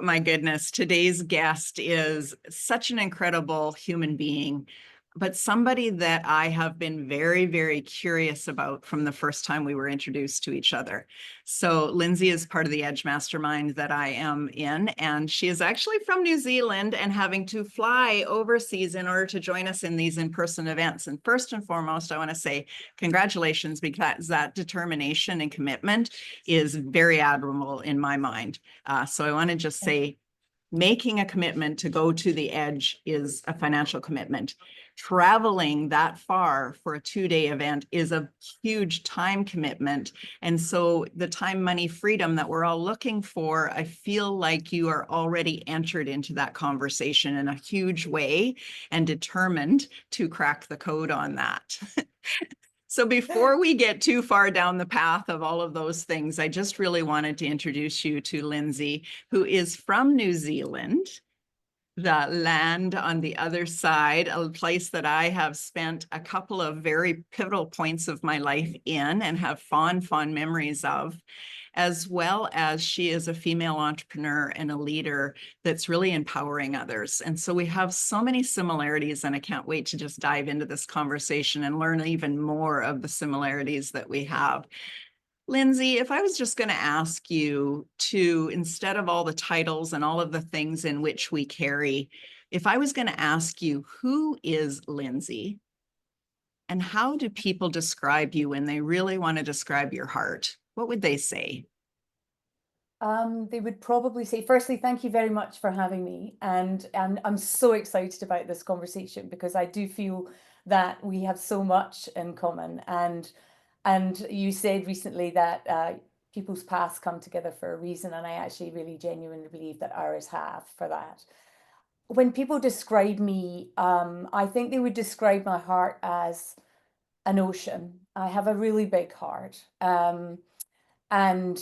My goodness, today's guest is such an incredible human being, but somebody that I have been very, very curious about from the first time we were introduced to each other. So Lindsey is part of the Edge Mastermind that I am in, and she is actually from New Zealand and having to fly overseas in order to join us in these in-person events. And first and foremost, I want to say congratulations, because that determination and commitment is very admirable in my mind. So I want to just say, making a commitment to go to the Edge is a financial commitment. Traveling that far for a 2-day event is a huge time commitment. And so the time, money, freedom that we're all looking for, I feel like you are already entered into that conversation in a huge way and determined to crack the code on that. So before we get too far down the path of all of those things, I just really wanted to introduce you to Lindsey, who is from New Zealand, the land on the other side, a place that I have spent a couple of very pivotal points of my life in and have fond memories of, as well as she is a female entrepreneur and a leader that's really empowering others. And so we have so many similarities, and I can't wait to just dive into this conversation and learn even more of the similarities that we have. Lindsey, if I was just going to ask you to, instead of all the titles and all of the things in which we carry, if I was going to ask you, who is Lindsey and how do people describe you when they really want to describe your heart? What would they say? They would probably say, firstly, thank you very much for having me. And I'm so excited about this conversation because I do feel that we have so much in common. And you said recently that people's paths come together for a reason. And I actually really genuinely believe that ours have for that. When people describe me, I think they would describe my heart as an ocean. I have a really big heart. And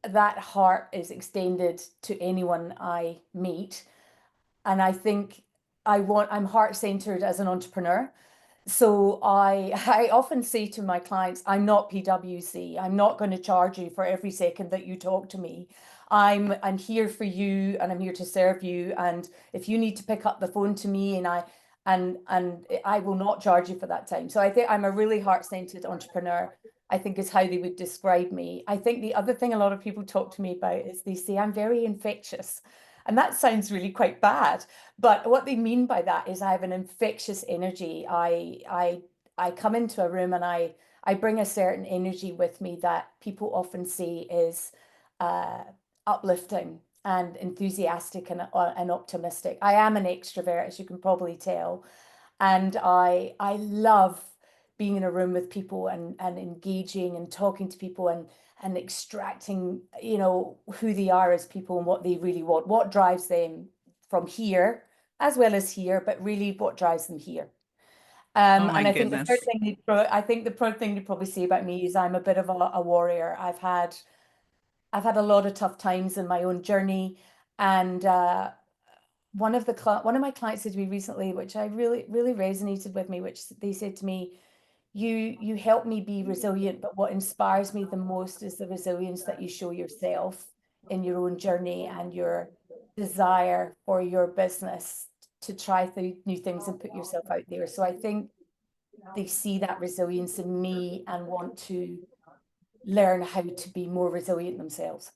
that heart is extended to anyone I meet. And I think I'm heart-centered as an entrepreneur. So I often say to my clients, I'm not PwC. I'm not going to charge you for every second that you talk to me. I'm here for you and I'm here to serve you. And if you need to pick up the phone to me and I will not charge you for that time. So I think I'm a really heart-centered entrepreneur, I think is how they would describe me. I think the other thing a lot of people talk to me about is they say I'm very infectious. And that sounds really quite bad. But what they mean by that is I have an infectious energy. I come into a room and I bring a certain energy with me that people often say is uh, uplifting and enthusiastic and optimistic. I am an extrovert, as you can probably tell, and I love being in a room with people and engaging and talking to people and extracting, you know, who they are as people and what they really want, what drives them from here as well as here, but really what drives them here. Oh my And I think the third goodness. thing I think the third thing you'd probably say about me is I'm a bit of a warrior. I've had a lot of tough times in my own journey, and one of my clients said to me recently, which I really resonated with me, which they said to me, you help me be resilient, but what inspires me the most is the resilience that you show yourself in your own journey and your desire for your business to try new things and put yourself out there. So I think they see that resilience in me and want to learn how to be more resilient themselves.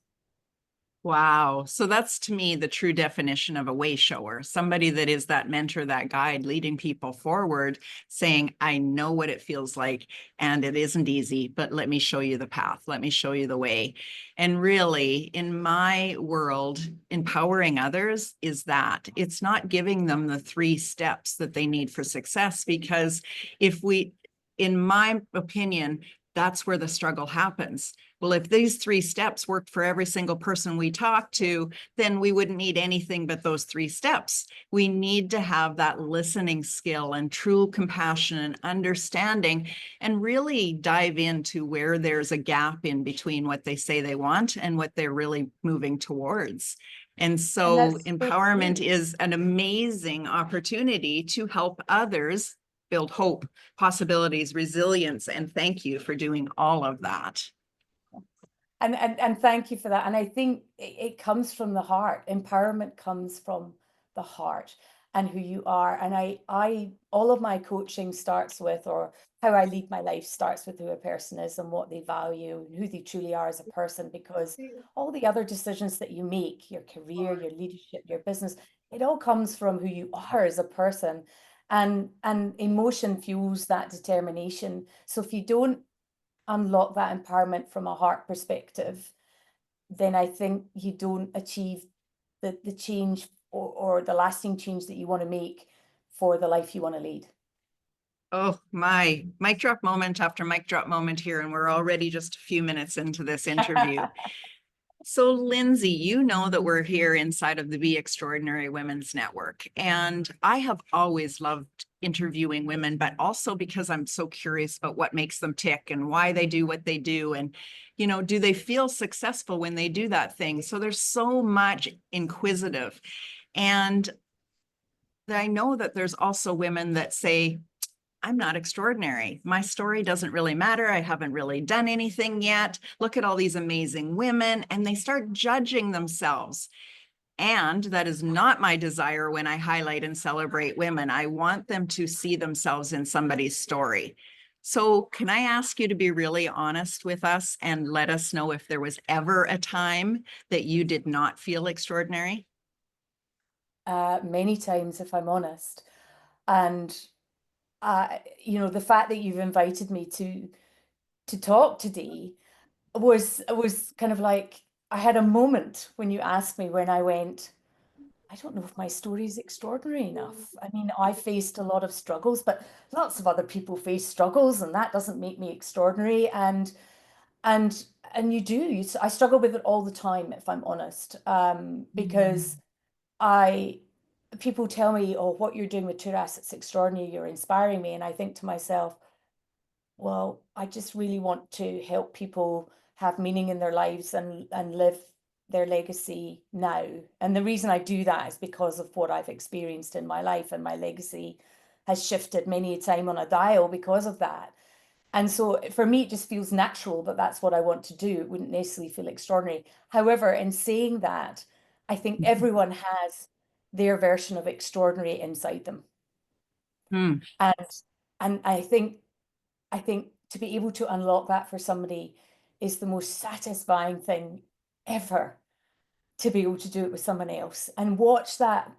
Wow. So that's, to me, the true definition of a way shower, somebody that is that mentor, that guide, leading people forward, saying, I know what it feels like, and it isn't easy, but let me show you the path. Let me show you the way. And really, in my world, empowering others is that it's not giving them the 3 steps that they need for success, because in my opinion, that's where the struggle happens. Well, if these 3 steps worked for every single person we talk to, then we wouldn't need anything but those 3 steps. We need to have that listening skill and true compassion and understanding, and really dive into where there's a gap in between what they say they want and what they're really moving towards. And And so that's so empowerment true. is an amazing opportunity to help others build hope, possibilities, resilience, and thank you for doing all of that. And thank you for that. And I think it comes from the heart. Empowerment comes from the heart and who you are. And all of my coaching starts with, or how I lead my life starts with who a person is and what they value and who they truly are as a person, because all the other decisions that you make, your career, your leadership, your business, it all comes from who you are as a person. And emotion fuels that determination. So if you don't unlock that empowerment from a heart perspective, then I think you don't achieve the change, or the lasting change that you want to make for the life you want to lead. Oh, my mic drop moment after mic drop moment here, and we're already just a few minutes into this interview. So, Lindsey, you know that we're here inside of the Be Extraordinary Women's Network. And I have always loved interviewing women, but also because I'm so curious about what makes them tick and why they do what they do. And, do they feel successful when they do that thing? So there's so much inquisitive. And I know that there's also women that say, I'm not extraordinary. My story doesn't really matter. I haven't really done anything yet. Look at all these amazing women. And they start judging themselves. And that is not my desire when I highlight and celebrate women. I want them to see themselves in somebody's story. So, can I ask you to be really honest with us and let us know if there was ever a time that you did not feel extraordinary? Many times, if I'm honest. And the fact that you've invited me to talk today was kind of like, I had a moment when you asked me, when I went, I don't know if my story is extraordinary enough. I mean, I faced a lot of struggles, but lots of other people face struggles, and that doesn't make me extraordinary. And and you do. I struggle with it all the time, if I'm honest, because I people tell me, "Oh, what you're doing with Turas, it's extraordinary. You're inspiring me," and I think to myself, well, I just really want to help people have meaning in their lives and live their legacy now. And the reason I do that is because of what I've experienced in my life, and my legacy has shifted many a time on a dial because of that. And so for me, it just feels natural that that's what I want to do. It wouldn't necessarily feel extraordinary. However, in saying that, I think everyone has their version of extraordinary inside them. Hmm. And and I think to be able to unlock that for somebody is the most satisfying thing ever, to be able to do it with someone else and watch that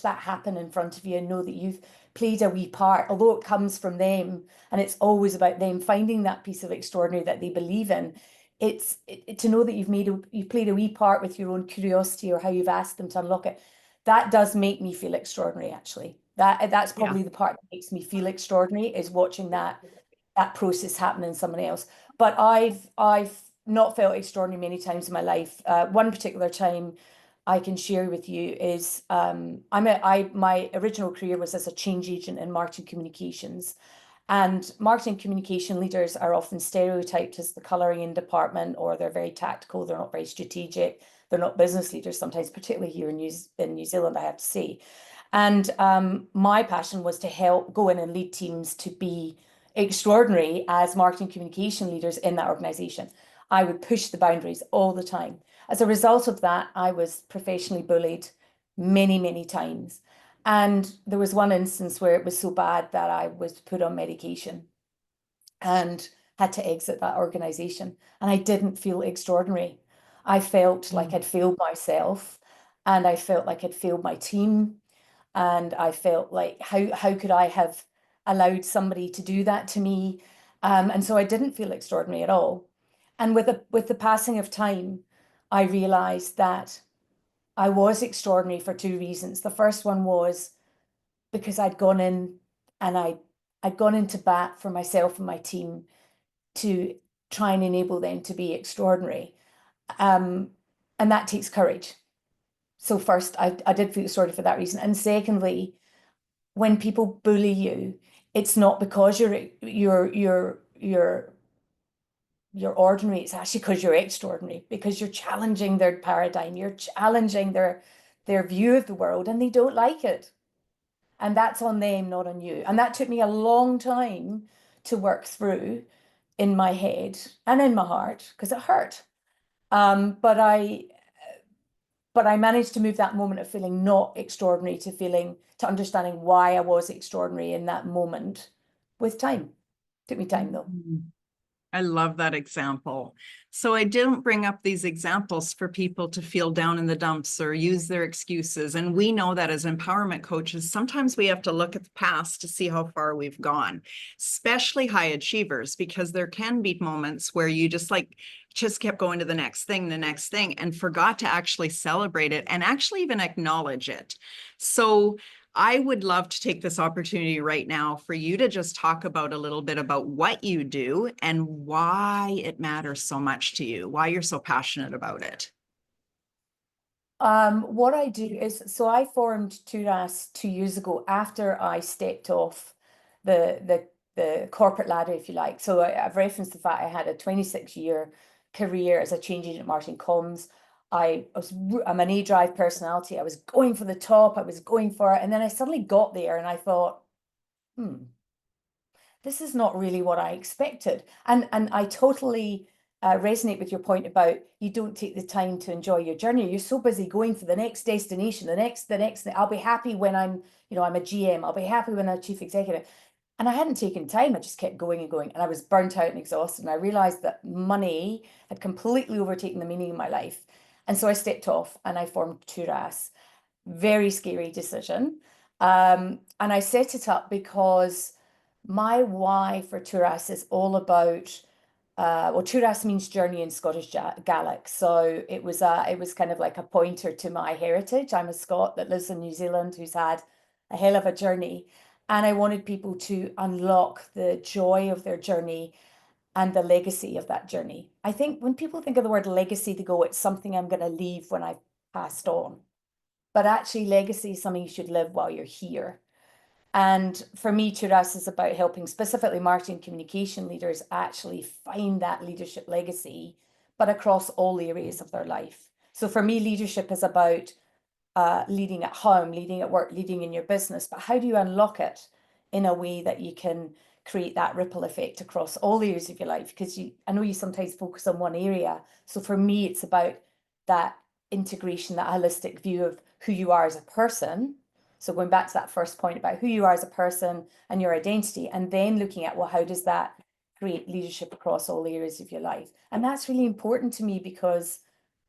happen in front of you, and know that you've played a wee part, although it comes from them and it's always about them finding that piece of extraordinary that they believe in. To know that you've played a wee part with your own curiosity, or how you've asked them to unlock it. That does make me feel extraordinary, actually. That's Yeah. probably the part that makes me feel extraordinary, is watching that process happen in somebody else. But I've not felt extraordinary many times in my life. One particular time I can share with you is, my original career was as a change agent in marketing communications. And marketing communication leaders are often stereotyped as the colouring department, or they're very tactical, they're not very strategic, they're not business leaders sometimes, particularly here in New Zealand, I have to say. And my passion was to help go in and lead teams to be extraordinary as marketing communication leaders in that organization. I would push the boundaries all the time. As a result of that, I was professionally bullied many, many times. And there was one instance where it was so bad that I was put on medication and had to exit that organization. And I didn't feel extraordinary. I felt like I'd failed myself, and I felt like I'd failed my team, and I felt like, how could I have allowed somebody to do that to me? And so I didn't feel extraordinary at all. And with the passing of time, I realized that I was extraordinary for two reasons. The first one was because I'd gone in and I'd gone into bat for myself and my team to try and enable them to be extraordinary. Um, and that takes courage. So first, I did feel sorry for that reason. And secondly, when people bully you, it's not because you're ordinary. It's actually because you're extraordinary, because you're challenging their paradigm, you're challenging their view of the world, and they don't like it. And that's on them, not on you. And that took me a long time to work through in my head and in my heart, because it hurt. But I managed to move that moment of feeling not extraordinary to understanding why I was extraordinary in that moment with time. Took me time though. I love that example. So I didn't bring up these examples for people to feel down in the dumps or use their excuses. And we know that as empowerment coaches, sometimes we have to look at the past to see how far we've gone, especially high achievers, because there can be moments where you just kept going to the next thing, and forgot to actually celebrate it and actually even acknowledge it. So I would love to take this opportunity right now for you to just talk about a little bit about what you do and why it matters so much to you, why you're so passionate about it. What I do is, so I formed Turas 2 years ago after I stepped off the corporate ladder, if you like. So I've referenced the fact I had a 26-year career as a change agent marketing comms. I'm an A-drive personality. I was going for the top. I was going for it. And then I suddenly got there and I thought, this is not really what I expected. And I totally resonate with your point about you don't take the time to enjoy your journey. You're so busy going for the next destination, the next thing. I'll be happy when I'm a GM. I'll be happy when I'm a chief executive. And I hadn't taken time. I just kept going and going. And I was burnt out and exhausted. And I realized that money had completely overtaken the meaning of my life. And so I stepped off and I formed Turas. Very scary decision. And I set it up because my why for Turas is all about Turas means journey in Scottish Gaelic. So it was kind of like a pointer to my heritage. I'm a Scot that lives in New Zealand who's had a hell of a journey. And I wanted people to unlock the joy of their journey and the legacy of that journey. I think when people think of the word legacy, they go, it's something I'm going to leave when I've passed on. But actually, legacy is something you should live while you're here. And for me, Turas is about helping specifically marketing communication leaders actually find that leadership legacy, but across all areas of their life. So for me, leadership is about leading at home, leading at work, leading in your business. But how do you unlock it in a way that you can create that ripple effect across all areas of your life? Because I know you sometimes focus on one area. So for me, it's about that integration, that holistic view of who you are as a person. So going back to that first point about who you are as a person and your identity, and then looking at, well, how does that create leadership across all areas of your life? And that's really important to me because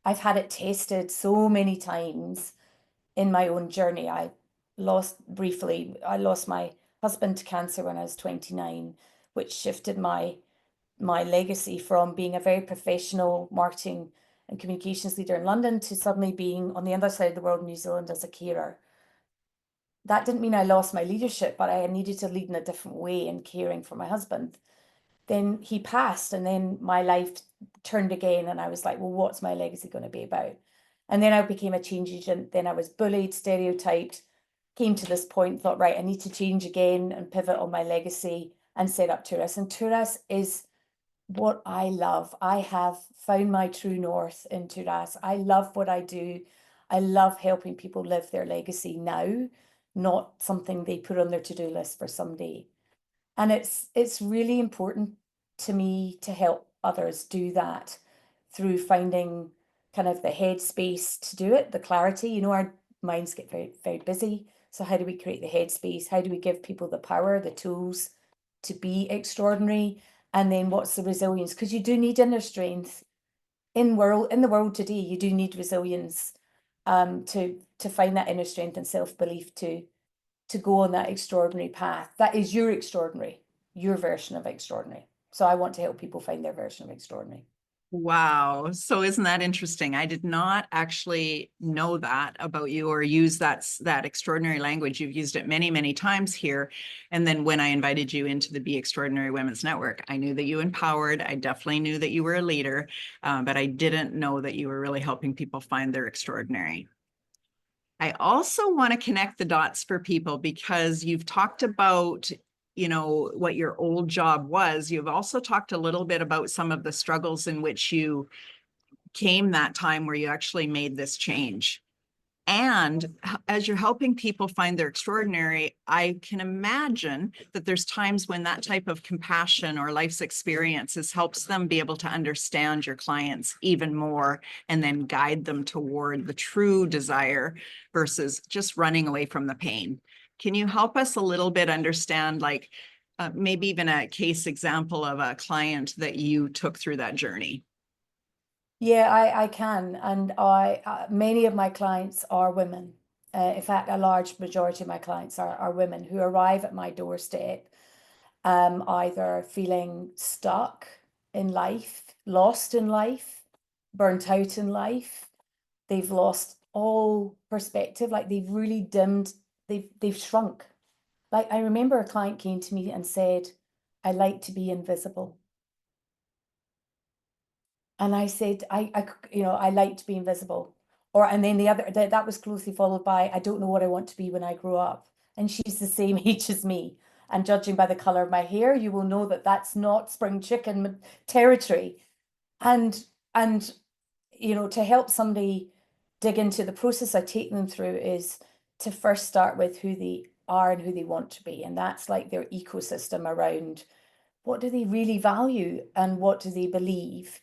I've had it tested so many times in my own journey. I lost my husband to cancer when I was 29, which shifted my legacy from being a very professional marketing and communications leader in London to suddenly being on the other side of the world in New Zealand as a carer. That didn't mean I lost my leadership, but I needed to lead in a different way in caring for my husband. Then he passed, and then my life turned again, and I was like, well, what's my legacy going to be about? And then I became a change agent. Then I was bullied, stereotyped, came to this point, thought, right, I need to change again and pivot on my legacy and set up Turas. And Turas is what I love. I have found my true north in Turas. I love what I do. I love helping people live their legacy now, not something they put on their to-do list for someday. And it's really important to me to help others do that through finding kind of the headspace to do it, the clarity. Our minds get very, very busy. So how do we create the headspace? How do we give people the power, the tools to be extraordinary? And then what's the resilience? Because you do need inner strength in the world today. You do need resilience to find that inner strength and self-belief to go on that extraordinary path. That is your extraordinary, your version of extraordinary. So I want to help people find their version of extraordinary. Wow. So isn't that interesting? I did not actually know that about you or use that extraordinary language. You've used it many, many times here. And then when I invited you into the Be Extraordinary Women's Network, I knew that you empowered. I definitely knew that you were a leader, but I didn't know that you were really helping people find their extraordinary. I also want to connect the dots for people because you've talked about what your old job was. You've also talked a little bit about some of the struggles in which you came that time where you actually made this change. And as you're helping people find their extraordinary, I can imagine that there's times when that type of compassion or life's experiences helps them be able to understand your clients even more and then guide them toward the true desire versus just running away from the pain. Can you help us a little bit understand, like maybe even a case example of a client that you took through that journey? Yeah, I can. And many of my clients are women. In fact, a large majority of my clients are women who arrive at my doorstep, either feeling stuck in life, lost in life, burnt out in life. They've lost all perspective, like they've really dimmed, they've shrunk. Like I remember a client came to me and said, I like to be invisible. And I said, I like to be invisible. And then that was closely followed by, I don't know what I want to be when I grow up. And she's the same age as me. And judging by the color of my hair, you will know that that's not spring chicken territory. And, and, to help somebody dig into the process I take them through is to first start with who they are and who they want to be. And that's like their ecosystem around what do they really value and what do they believe.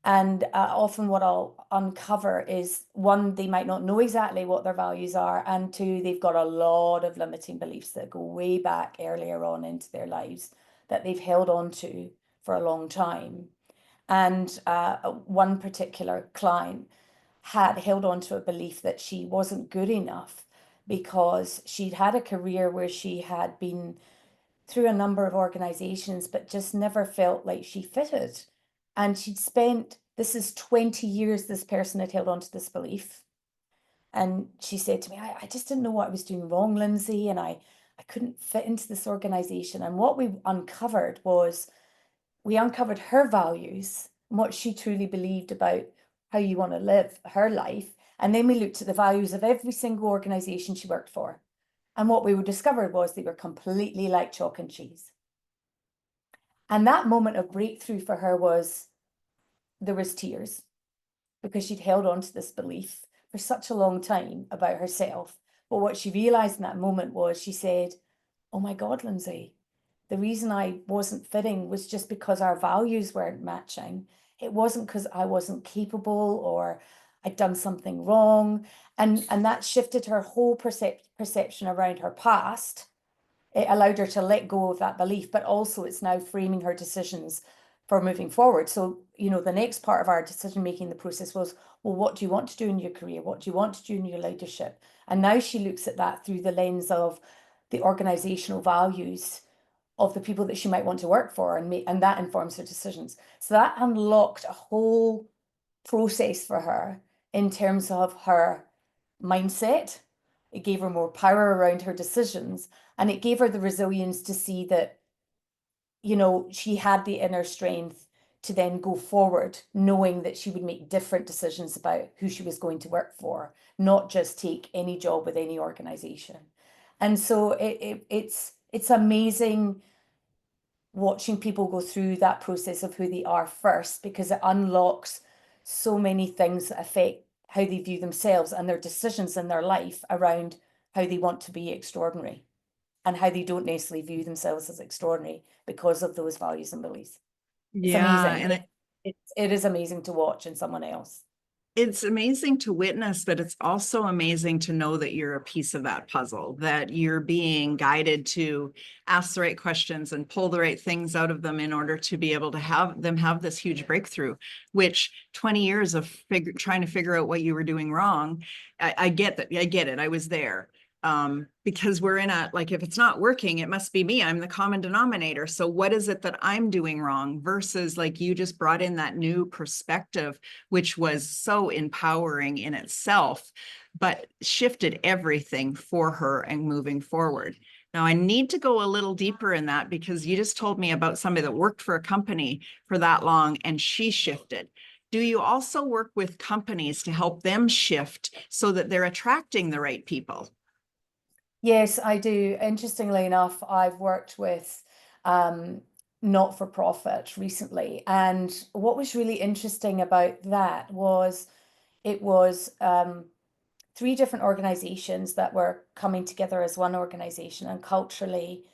And often what I'll uncover is one, they might not know exactly what their values are, and two, they've got a lot of limiting beliefs that go way back earlier on into their lives that they've held on to for a long time. And one particular client had held on to a belief that she wasn't good enough because she'd had a career where she had been through a number of organizations, but just never felt like she fitted. And she'd spent, this is 20 years, this person had held on to this belief. And she said to me, I just didn't know what I was doing wrong, Lindsey, and I couldn't fit into this organization. And what we uncovered was we uncovered her values and what she truly believed about how you want to live her life. And then we looked at the values of every single organization she worked for. And what we discovered was they were completely like chalk and cheese. And that moment of breakthrough for her was there was tears because she'd held on to this belief for such a long time about herself. But what she realized in that moment was she said, oh my God, Lindsey, the reason I wasn't fitting was just because our values weren't matching. It wasn't because I wasn't capable or I'd done something wrong. And that shifted her whole perception around her past. It allowed her to let go of that belief, but also it's now framing her decisions for moving forward. So, the next part of our decision making the process was, well, what do you want to do in your career? What do you want to do in your leadership? And now she looks at that through the lens of the organizational values of the people that she might want to work for, and that informs her decisions. So that unlocked a whole process for her in terms of her mindset. It gave her more power around her decisions, and it gave her the resilience to see that, she had the inner strength to then go forward, knowing that she would make different decisions about who she was going to work for, not just take any job with any organization. And so it's amazing watching people go through that process of who they are first, because it unlocks so many things that affect how they view themselves and their decisions in their life around how they want to be extraordinary and how they don't necessarily view themselves as extraordinary because of those values and beliefs. It's Yeah, amazing. and It is amazing to watch in someone else. it's amazing to witness, but it's also amazing to know that you're a piece of that puzzle, that you're being guided to ask the right questions and pull the right things out of them in order to be able to have them have this huge breakthrough, which 20 years of trying to figure out what you were doing wrong. I get that. I get it. I was there. Because we're in like, if it's not working, it must be me. I'm the common denominator. So what is it that I'm doing wrong versus, like, you just brought in that new perspective, which was so empowering in itself, but shifted everything for her and moving forward. Now, I need to go a little deeper in that because you just told me about somebody that worked for a company for that long and she shifted. Do you also work with companies to help them shift so that they're attracting the right people? Yes, I do. Interestingly enough, I've worked with not-for-profit recently. And what was really interesting about that was it was three different organizations that were coming together as one organization, and culturally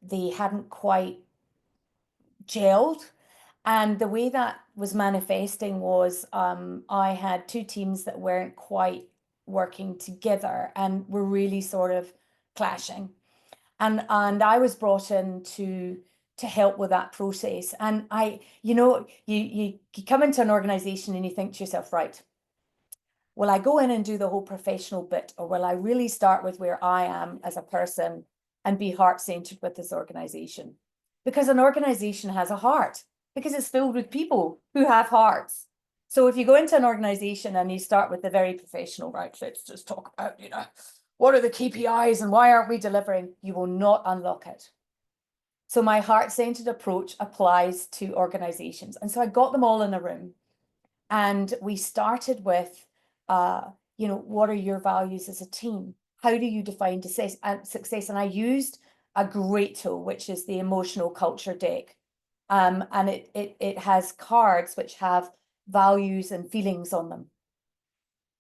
they hadn't quite gelled. And the way that was manifesting was I had two teams that weren't quite working together and were really sort of clashing. And I was brought in to help with that process. And you come into an organization and you think to yourself, right, will I go in and do the whole professional bit, or will I really start with where I am as a person and be heart-centered with this organization? Because an organization has a heart, because it's filled with people who have hearts. So if you go into an organization and you start with the very professional, right, let's just talk about, what are the KPIs and why aren't we delivering? You will not unlock it. So my heart-centered approach applies to organizations. And so I got them all in a room, and we started with, what are your values as a team? How do you define success? And I used a great tool, which is the emotional culture deck. And it has cards which have values and feelings on them.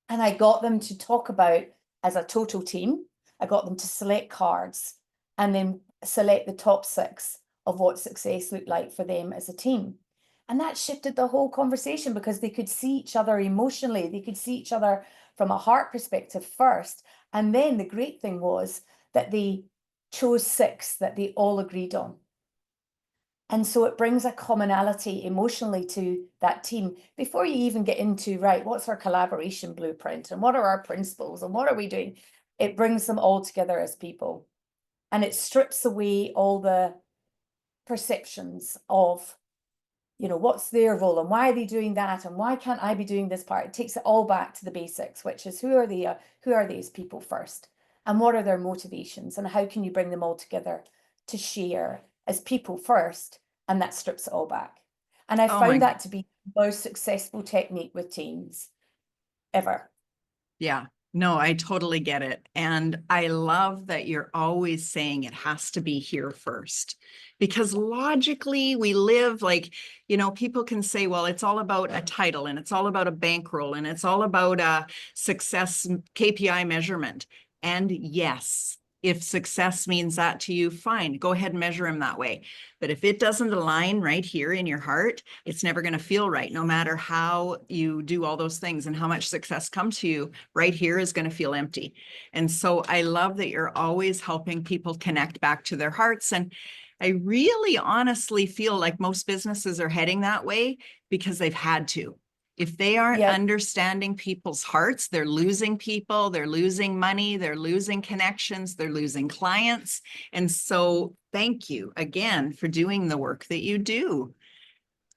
And I got them to talk about, as a total team, I got them to select cards and then select the top 6 of what success looked like for them as a team. And that shifted the whole conversation, because they could see each other emotionally. They could see each other from a heart perspective first. And then the great thing was that they chose 6 that they all agreed on. And so it brings a commonality emotionally to that team before you even get into, right, what's our collaboration blueprint and what are our principles and what are we doing? It brings them all together as people. And it strips away all the perceptions of, what's their role and why are they doing that and why can't I be doing this part? It takes it all back to the basics, which is who are these people first, and what are their motivations, and how can you bring them all together to share as people first, and that strips it all back. And I found that to be the most successful technique with teams ever. Yeah. No, I totally get it. And I love that you're always saying it has to be here first, because logically we live like, people can say, well, it's all about a title and it's all about a bankroll and it's all about a success KPI measurement. And yes, if success means that to you, fine, go ahead and measure him that way. But if it doesn't align right here in your heart, it's never going to feel right. No matter how you do all those things and how much success comes to you, right here is going to feel empty. And so I love that you're always helping people connect back to their hearts. And I really honestly feel like most businesses are heading that way because they've had to. If they aren't understanding people's hearts, they're losing people, they're losing money, they're losing connections, they're losing clients. And so thank you again for doing the work that you do.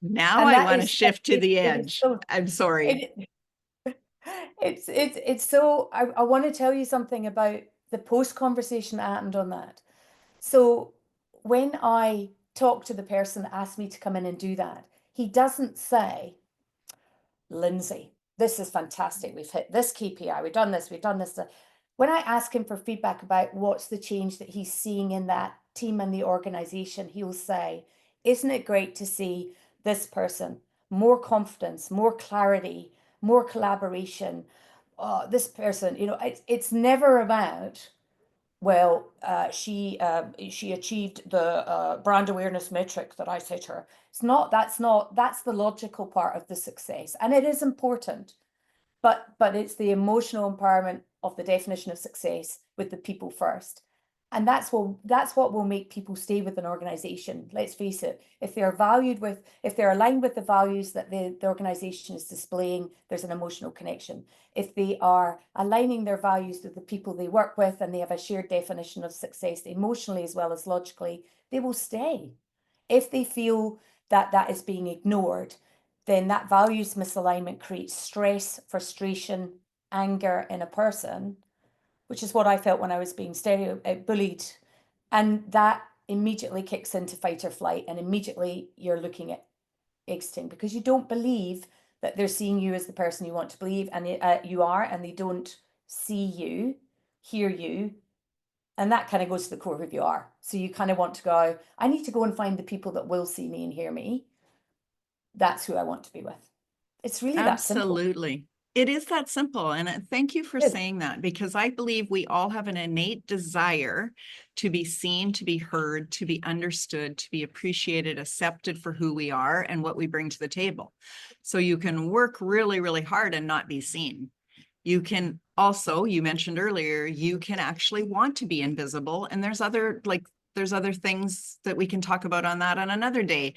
Now I want to shift to the edge. I'm sorry. It's so, I want to tell you something about the post conversation that happened on that. So when I talk to the person that asked me to come in and do that, he doesn't say, Lindsey, this is fantastic. We've hit this KPI. We've done this. When I ask him for feedback about what's the change that he's seeing in that team and the organization, he'll say, isn't it great to see this person, more confidence, more clarity, more collaboration? This person, it's never about, well, she achieved the brand awareness metric that I set her. That's the logical part of the success. And it is important, but it's the emotional empowerment of the definition of success with the people first. And that's what will make people stay with an organization. Let's face it, if they're aligned with the values that the organization is displaying, there's an emotional connection. If they are aligning their values with the people they work with and they have a shared definition of success emotionally as well as logically, they will stay. If they feel that that is being ignored, then that values misalignment creates stress, frustration, anger in a person, which is what I felt when I was being bullied. And that immediately kicks into fight or flight, and immediately you're looking at exiting because you don't believe that they're seeing you as the person you want to believe, and you are, and they don't see you, hear you, and that kind of goes to the core of who you are. So you kind of want to go, I need to go and find the people that will see me and hear me. That's who I want to be with. It's really that simple. Absolutely. It is that simple. And thank you for Good. saying that, because I believe we all have an innate desire to be seen, to be heard, to be understood, to be appreciated, accepted for who we are and what we bring to the table. So you can work really, really hard and not be seen. You can also, you mentioned earlier, you can actually want to be invisible. And there's other things that we can talk about on that on another day.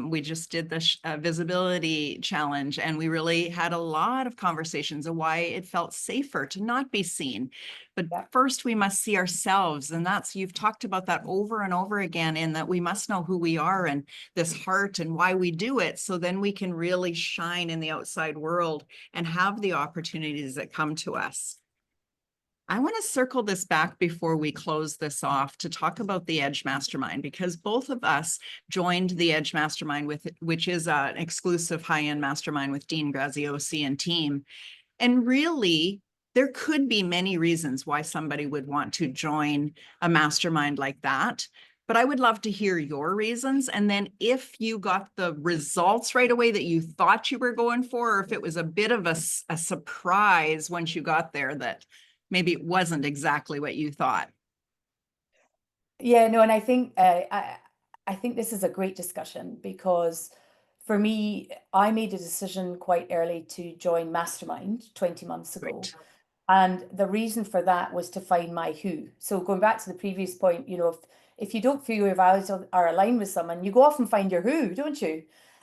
We just did the visibility challenge, and we really had a lot of conversations of why it felt safer to not be seen. But Yeah. first we must see ourselves. And you've talked about that over and over again, in that we must know who we are and this heart and why we do it. So then we can really shine in the outside world and have the opportunities that come to us. I want to circle this back before we close this off to talk about the Edge Mastermind, because both of us joined the Edge Mastermind, which is an exclusive high-end mastermind with Dean Graziosi and team. And really, there could be many reasons why somebody would want to join a mastermind like that. But I would love to hear your reasons. And then if you got the results right away that you thought you were going for, or if it was a bit of a surprise once you got there that maybe it wasn't exactly what you thought. Yeah, no, and I think this is a great discussion because for me, I made a decision quite early to join Mastermind 20 months ago. Right. And the reason for that was to find my who. So going back to the previous point, if you don't feel your values are aligned with someone, you go off and find your who, don't you?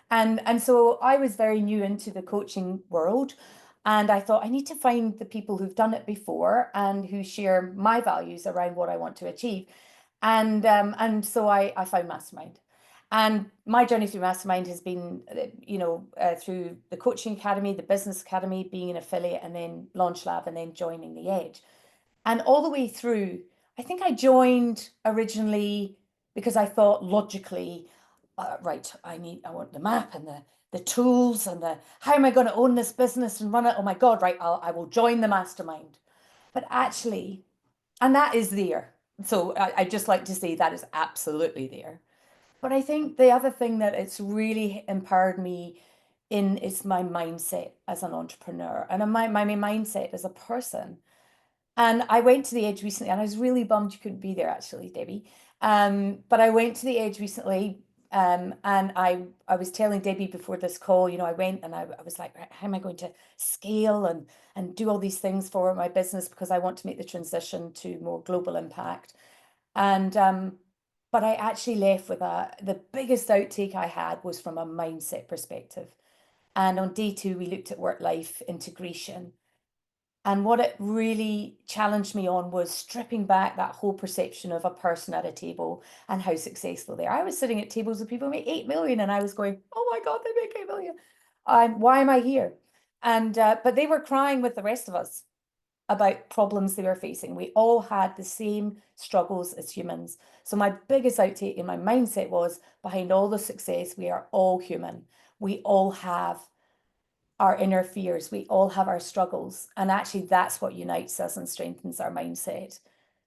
And so I was very new into the coaching world. And I thought I need to find the people who've done it before and who share my values around what I want to achieve. And so I found Mastermind. And my journey through Mastermind has been, through the coaching academy, the business academy, being an affiliate, and then Launch Lab, and then joining the Edge. And all the way through, I think I joined originally because I thought logically, right, I want the map and the tools and how am I going to own this business and run it? Oh my God, right, I will join the mastermind. But actually, and that is there. So I just like to say that is absolutely there. But I think the other thing that it's really empowered me in is my mindset as an entrepreneur and my mindset as a person. And I went to the Edge recently, and I was really bummed you couldn't be there actually, Debbie. But I went to the Edge recently, and I was telling Debbie before this call, I went and I was like, how am I going to scale and do all these things for my business because I want to make the transition to more global impact. And but I actually left with the biggest outtake I had was from a mindset perspective. And on day two, we looked at work-life integration. And what it really challenged me on was stripping back that whole perception of a person at a table and how successful they are. I was sitting at tables with people who make 8 million, and I was going, oh my God, they make 8 million. Why am I here? And but they were crying with the rest of us about problems they were facing. We all had the same struggles as humans. So my biggest outtake in my mindset was behind all the success, we are all human. We all have our inner fears. We all have our struggles. And actually, that's what unites us and strengthens our mindset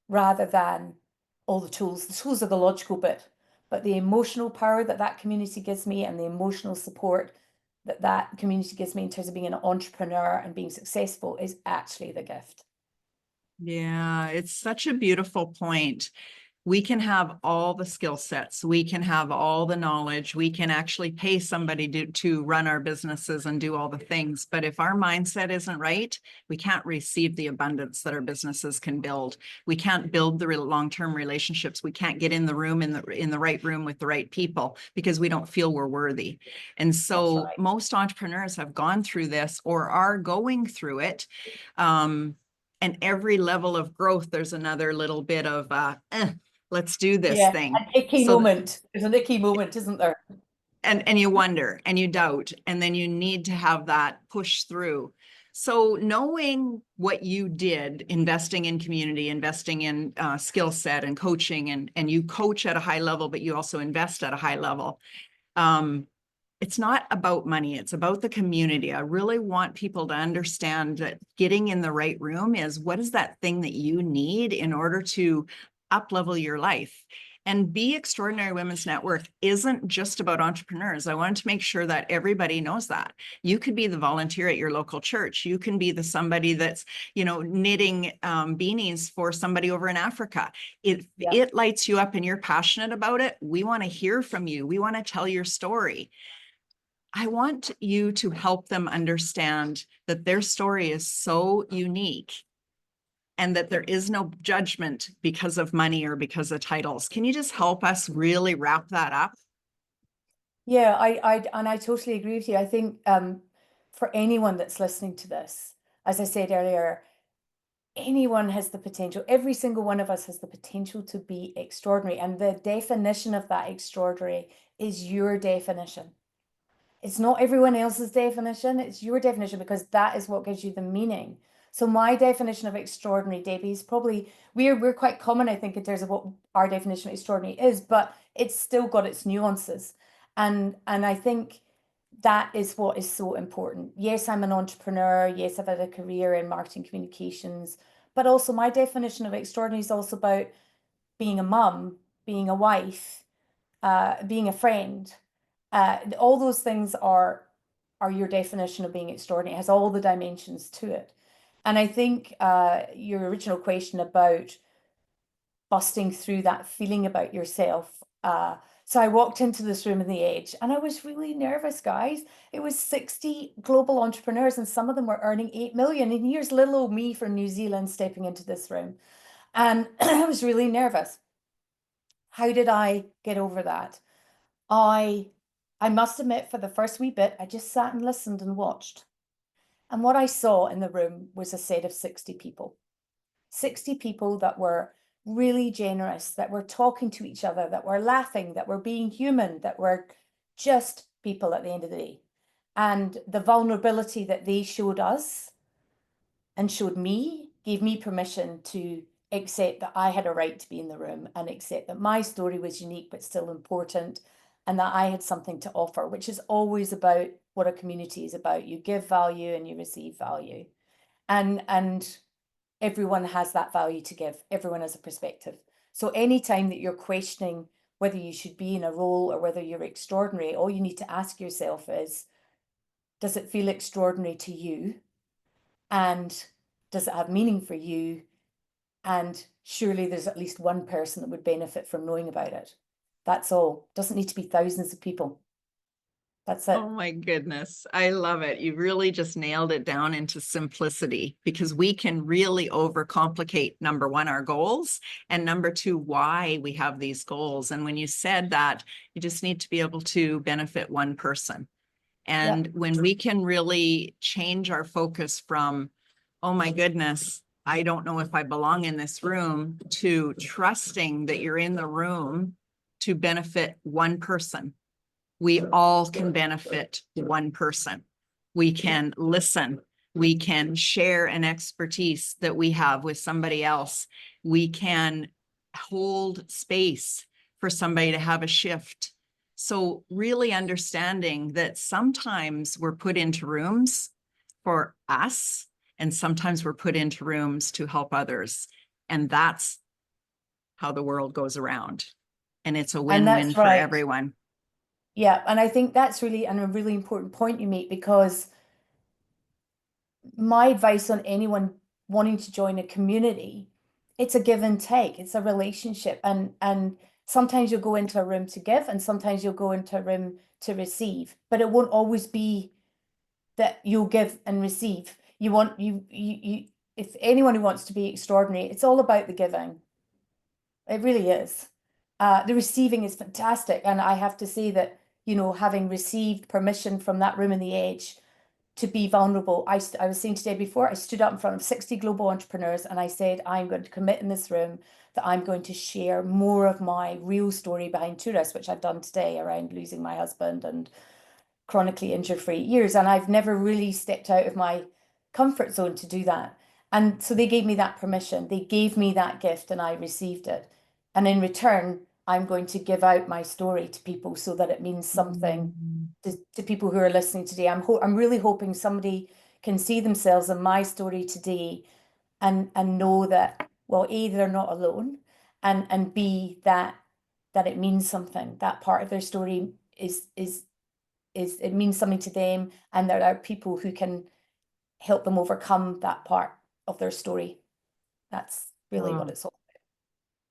rather than all the tools. The tools are the logical bit, but the emotional power that community gives me and the emotional support that community gives me in terms of being an entrepreneur and being successful is actually the gift. Yeah, it's such a beautiful point. We can have all the skill sets. We can have all the knowledge. We can actually pay somebody to run our businesses and do all the things. But if our mindset isn't right, we can't receive the abundance that our businesses can build. We can't build the long-term relationships. We can't get in the room in the right room with the right people because we don't feel we're worthy. And so right. most entrepreneurs have gone through this or are going through it. And every level of growth, there's another little bit of let's do this Yeah, thing. an icky moment. There's an icky moment, isn't there? And you wonder and you doubt, and then you need to have that push through. So knowing what you did, investing in community, investing in skill set and coaching, and you coach at a high level, but you also invest at a high level. It's not about money, it's about the community. I really want people to understand that getting in the right room is what is that thing that you need in order to up level your life. And Be Extraordinary Women's Network isn't just about entrepreneurs. I wanted to make sure that everybody knows that. You could be the volunteer at your local church. You can be the somebody that's, knitting beanies for somebody over in Africa. It lights you up and you're passionate about it. We want to hear from you. We want to tell your story. I want you to help them understand that their story is so unique and that there is no judgment because of money or because of titles. Can you just help us really wrap that up? Yeah, I totally agree with you. I think for anyone that's listening to this, as I said earlier, anyone has the potential. Every single one of us has the potential to be extraordinary. And the definition of that extraordinary is your definition. It's not everyone else's definition, it's your definition, because that is what gives you the meaning. So my definition of extraordinary, Debbie, is probably, we're quite common, I think, in terms of what our definition of extraordinary is, but it's still got its nuances. And I think that is what is so important. Yes, I'm an entrepreneur. Yes, I've had a career in marketing communications, but also my definition of extraordinary is also about being a mum, being a wife, being a friend. All those things are your definition of being extraordinary. It has all the dimensions to it. And I think your original question about busting through that feeling about yourself. So I walked into this room in the Edge and I was really nervous, guys. It was 60 global entrepreneurs and some of them were earning 8 million. And here's little old me from New Zealand stepping into this room. And I was really nervous. How did I get over that? I must admit, for the first wee bit, I just sat and listened and watched. And what I saw in the room was a set of 60 people. 60 people that were really generous, that were talking to each other, that were laughing, that were being human, that were just people at the end of the day. And the vulnerability that they showed us and showed me gave me permission to accept that I had a right to be in the room and accept that my story was unique but still important, and that I had something to offer, which is always about what a community is about. You give value and you receive value. And everyone has that value to give. Everyone has a perspective. So anytime that you're questioning whether you should be in a role or whether you're extraordinary, all you need to ask yourself is, does it feel extraordinary to you? And does it have meaning for you? And surely there's at least one person that would benefit from knowing about it. That's all. Doesn't need to be thousands of people. That's it. Oh my goodness. I love it. You really just nailed it down into simplicity, because we can really overcomplicate, number one, our goals, and number two, why we have these goals. And when you said that, you just need to be able to benefit one person. And when we can really change our focus from, oh my goodness, I don't know if I belong in this room, to trusting that you're in the room to benefit one person. We all can benefit one person. We can listen. We can share an expertise that we have with somebody else. We can hold space for somebody to have a shift. So really understanding that sometimes we're put into rooms for us, and sometimes we're put into rooms to help others. And that's how the world goes around. And it's a win-win for everyone. Yeah, and I think that's really a really important point you make, because my advice on anyone wanting to join a community, it's a give and take, it's a relationship, and sometimes you'll go into a room to give and sometimes you'll go into a room to receive, but it won't always be that you'll give and receive. If anyone who wants to be extraordinary, it's all about the giving. It really is. The receiving is fantastic, and I have to say that, having received permission from that room in the Edge to be vulnerable, I was saying today before, I stood up in front of 60 global entrepreneurs and I said, I'm going to commit in this room that I'm going to share more of my real story behind Turas, which I've done today around losing my husband and chronically injured for 8 years. And I've never really stepped out of my comfort zone to do that. And so they gave me that permission. They gave me that gift and I received it. And in return, I'm going to give out my story to people so that it means something to people who are listening today. I'm really hoping somebody can see themselves in my story today and know that, well, A, they're not alone, and B, that that it means something. That part of their story is it means something to them, and there are people who can help them overcome that part of their story. That's really what it's all about.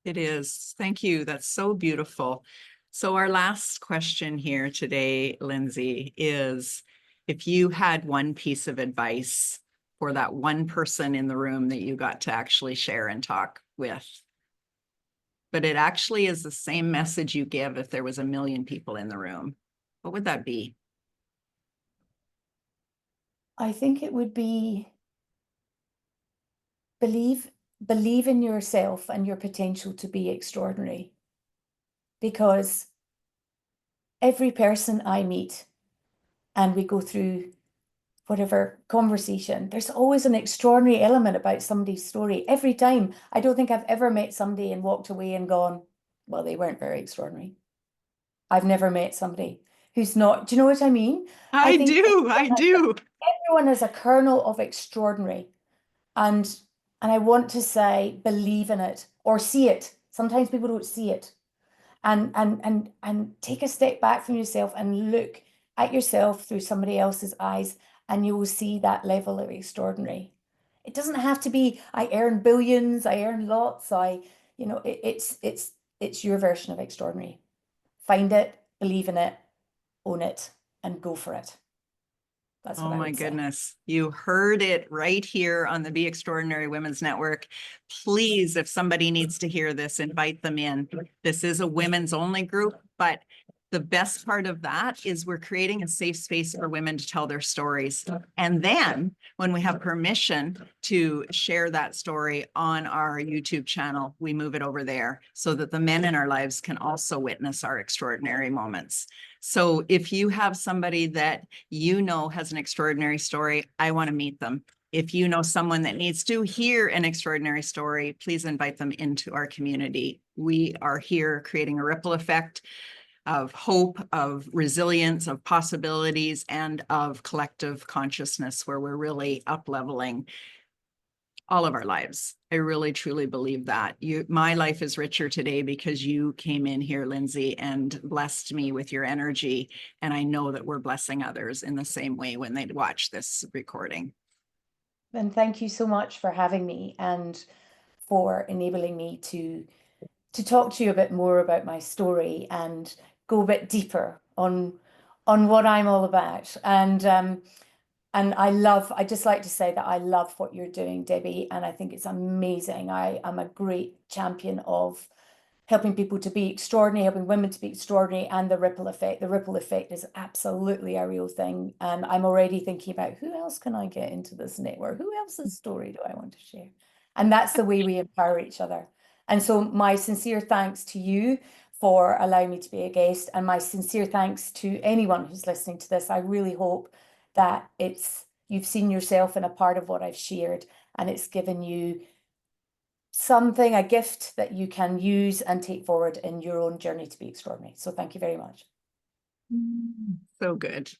It is. Thank you. That's so beautiful. So our last question here today, Lindsey, is if you had one piece of advice for that one person in the room that you got to actually share and talk with, but it actually is the same message you give if there was 1 million people in the room, what would that be? I think it would be believe in yourself and your potential to be extraordinary. Because every person I meet and we go through whatever conversation, there's always an extraordinary element about somebody's story. Every time. I don't think I've ever met somebody and walked away and gone, well, they weren't very extraordinary. I've never met somebody who's not, do you know what I mean? I think do. everyone has a kernel of extraordinary. And I want to say, believe in it or see it. Sometimes people don't see it. And take a step back from yourself and look at yourself through somebody else's eyes, and you will see that level of extraordinary. It doesn't have to be, I earn billions, I earn lots, it's your version of extraordinary. Find it, believe in it, own it, and go for it. That's what I would say. Goodness. You heard it right here on the Be Extraordinary Women's Network. Please, if somebody needs to hear this, invite them in. This is a women's only group, but the best part of that is we're creating a safe space for women to tell their stories. And then when we have permission to share that story on our YouTube channel, we move it over there so that the men in our lives can also witness our extraordinary moments. So if you have somebody that you know has an extraordinary story, I want to meet them. If you know someone that needs to hear an extraordinary story, please invite them into our community. We are here creating a ripple effect of hope, of resilience, of possibilities, and of collective consciousness where we're really up-leveling all of our lives. I really, truly believe that. My life is richer today because you came in here, Lindsey, and blessed me with your energy. And I know that we're blessing others in the same way when they watch this recording. And thank you so much for having me and for enabling me to talk to you a bit more about my story and go a bit deeper on what I'm all about. And I just like to say that I love what you're doing, Debbie, and I think it's amazing. I am a great champion of helping people to be extraordinary, helping women to be extraordinary, and the ripple effect. The ripple effect is absolutely a real thing. And I'm already thinking about who else can I get into this network? Who else's story do I want to share? And that's the way we empower each other. And so my sincere thanks to you for allowing me to be a guest, and my sincere thanks to anyone who's listening to this. I really hope that you've seen yourself in a part of what I've shared, and it's given you something, a gift that you can use and take forward in your own journey to be extraordinary. So thank you very much. So good.